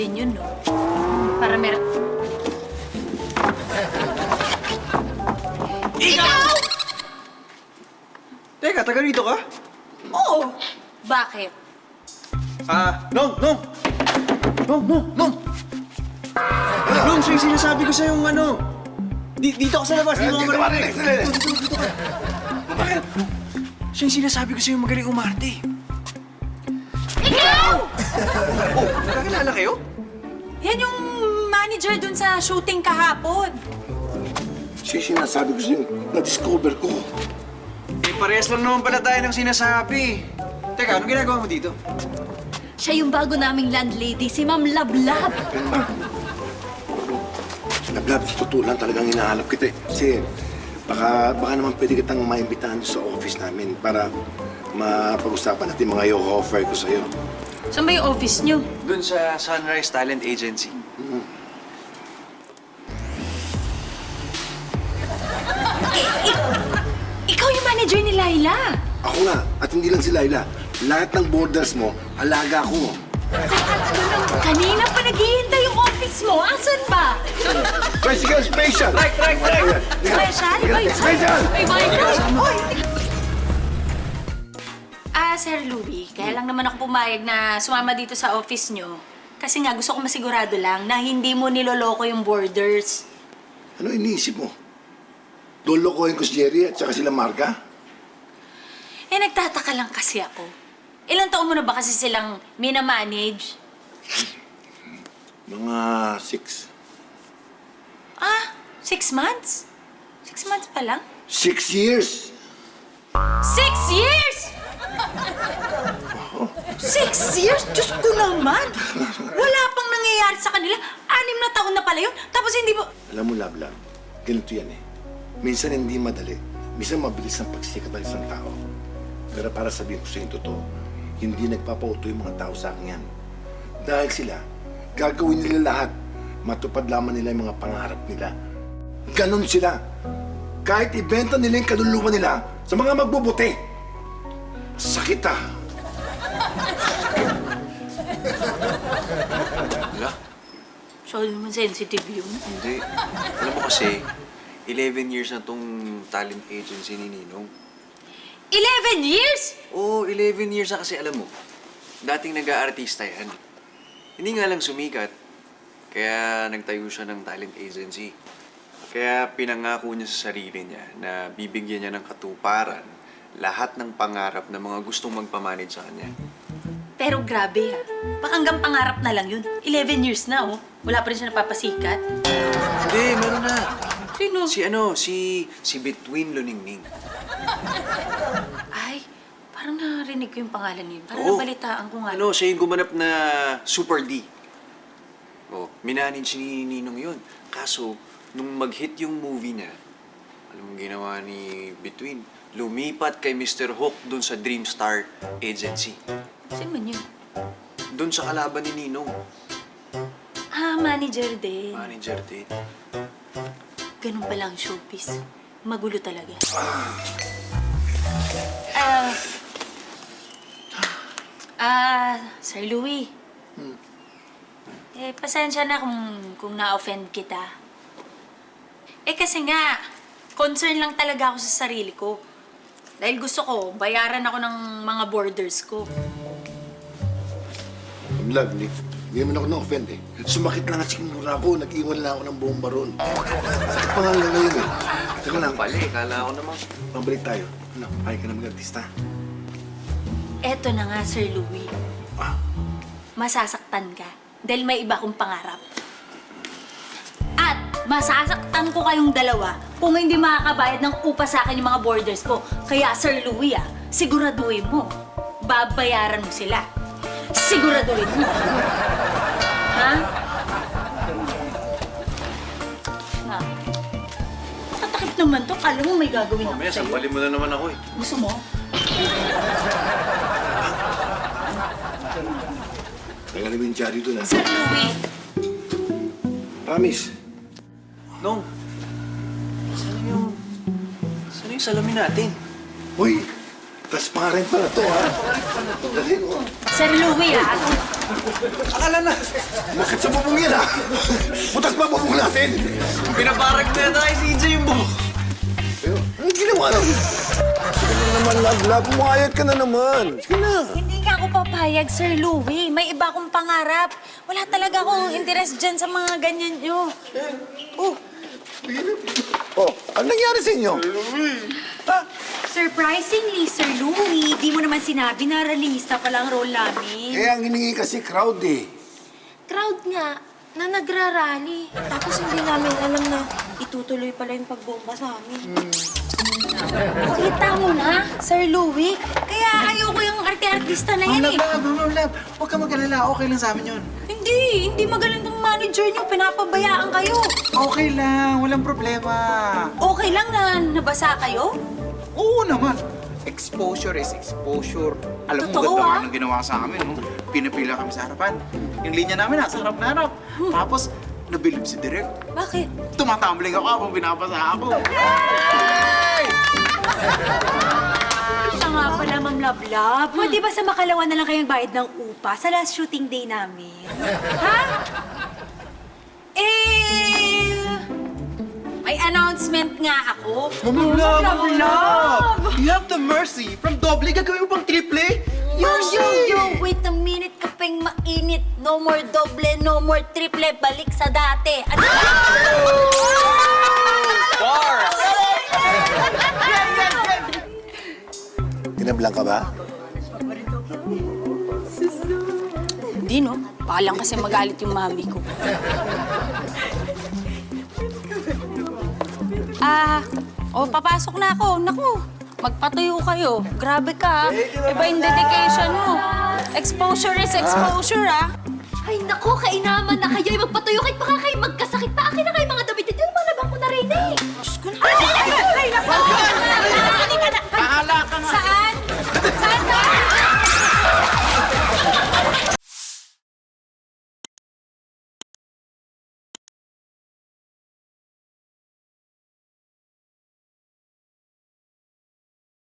din yun, no? Para meron... Ikaw! Teka, taga rito ka? Oo. Bakit? Nong! Nong, siya yung sinasabi ko sa'yo ano. Dito ka sa labas, di mo marinig. Dito ka. Bakit? Siya yung sinasabi ko sa'yo magaling umarte. Ikaw! Oh, nakakilala kayo? Yan yung manager dun sa shooting kahapon. Siya yung sinasabi ko sa'yo, na-discover ko. Eh, parehas lang naman pala tayo ng sinasabi. Teka, anong ginagawa mo dito? Siya yung bago naming landlady, si Ma'am Lablab. Lablab, sa totoo lang talagang hinahanap kita eh. Kasi baka naman pwede kitang maimbitahan sa office namin para mapag-usapan natin mga offer ko sa'yo. Saan ba yung office niyo? Doon sa Sunrise Talent Agency. Ikaw yung manager ni Laila. Ako nga, at hindi lang si Laila. Lahat ng borders mo, alaga ko. Kanina pa naghihintay yung office mo. Asan ba? Tricycle Special! Right! Special? Special! Ay, my gosh! Oy! Sir Louie, kaya lang naman ako pumayag na sumama dito sa office nyo. Kasi nga, gusto ko masigurado lang na hindi mo niloloko yung borders. Ano iniisip mo? Lolokohin ko si Jerry at saka sila Marga? Eh, nagtataka lang kasi ako. Ilang taon mo na ba kasi silang mina-manage? Mga 6. 6 months? 6 months pa lang? 6 years! 6 years! 6 years? Diyos ko naman! Wala pang nangyayari sa kanila. 6 na taon na pala yun. Tapos hindi mo... Alam mo, Lablab, ganito yan eh. Minsan hindi madali. Minsan mabilis ang pagsikat ng isang tao. Pero para sabihin ko sa yung totoo, hindi nagpapauto yung mga tao sa akin yan. Dahil sila, gagawin nila lahat. Matupad lamang nila yung mga pangarap nila. Ganon sila. Kahit ibenta nila yung kaluluwa nila sa mga magbubuti. Sakit ah. Wala. So, naman sensitive yun. Hindi. Alam mo kasi, 11 years na tong talent agency ni Ninong. 11 years? Oo, 11 years na kasi alam mo. Dating nag-aartista yan. Hindi nga lang sumikat. Kaya nagtayo siya ng talent agency. Kaya pinangako niya sa sarili niya na bibigyan niya ng katuparan lahat ng pangarap ng mga gustong magpamanage sa kanya. Pero grabe ha. Baka hanggang pangarap na lang yun. 11 years na oh. Wala pa rin siya napapasikat. Hindi, meron na. Sino? Si Between Luningning. Ay, parang narinig ko yung pangalan niyo. Parang Oo. nabalitaan ko nga. Siya yung gumanap na Super D. Minanage ni Ninong yun. Kaso, nung mag-hit yung movie niya, alam mo ginawa ni Between, lumipat kay Mr. Hook dun sa Dreamstar Agency. Sino man yun? Dun sa kalaban ni Ninong. Manager din. Manager din. Ganun pala ang showbiz. Magulo talaga. Sir Louie. Pasensya na kung na-offend kita. Kasi nga, concern lang talaga ako sa sarili ko. Dahil gusto ko, bayaran ako ng mga borders ko. Lovely. Hindi naman ako na-offend eh. Sumakit lang at sigmura ko. Nag-iwan lang ako ng buong baron. Sakit pa nga lang ngayon eh. Saka lang, Kala ko naman. pabalik tayo. Ano, ayaw ka na mag-artista. Eto na nga, Sir Louie. Masasaktan ka dahil may iba kong pangarap. At masasaktan ko kayong dalawa kung hindi makakabayad ng upa sa akin yung mga borders ko. Kaya, Sir Louie, siguraduhin mo. Babayaran mo sila. Siguraduhin mo. Ha? Tatakip naman to. Kala mo may gagawin ako Mamaya, sa'yo. sampalin mo na naman ako eh. Gusto mo? Tagalin mo yung dyaryo doon ah. Sir Louie! Promise. Nong, saan yung salamin natin? Hoy, Tas pa rin pala to, ha? Dali, oh. Sir Louie, ha? Akala na. Bakit sa bubong yan, ha? Butas pa bubong natin. Pinaparag na tayo si CJ mo. Pero, anong ginawa naman? Sige na naman, love. Umayat ka na naman. Sige na. Hindi nga ako papayag, Sir Louie. May iba akong pangarap. Wala talaga akong interest dyan sa mga ganyan nyo. Oh, Oh, ano nangyari sa inyo? Ha? surprisingly, Sir Louie, di mo naman sinabi na realista pala ang role namin. Eh, ang hiningi kasi crowd, eh. Crowd nga na nagrarally. Tapos hindi namin alam na itutuloy pala yung pagbomba sa amin. Kita mo na, Sir Louie. Kaya ayoko yung arte-artista na yan eh. Love. Huwag ka mag-alala. Okay lang sa amin yun. Hindi magaling tong manager niyo. Pinapabayaan kayo. Okay lang. Walang problema. Okay lang na nabasa kayo? Oo naman. Exposure is exposure. Alam mo, Totoo, ganda ah. nga ng ginawa sa amin. No? Pinapila kami sa harapan. Yung linya namin, nasa harap na harap. Tapos, nabilib si Direk. Bakit? Tumatumbling ako habang binabasa ako. Siya nga pala, Ma'am Lablab. Pwede ba sa Makalawa na lang kayong bayad ng upa sa last shooting day namin? Ha? May announcement nga ako. Love! You have the mercy. From doble, gagawin mo pang triple? Yo, wait a minute, kapeng mainit. No more doble, no more triple. Balik sa dati. Ano? Tinablang ka ba? Hindi, no? Palang kasi magalit yung mami ko. Papasok na ako. Naku, magpatuyo kayo. Grabe ka, ha? Iba yung dedication mo. Exposure is exposure, ah. Ay, naku, kainaman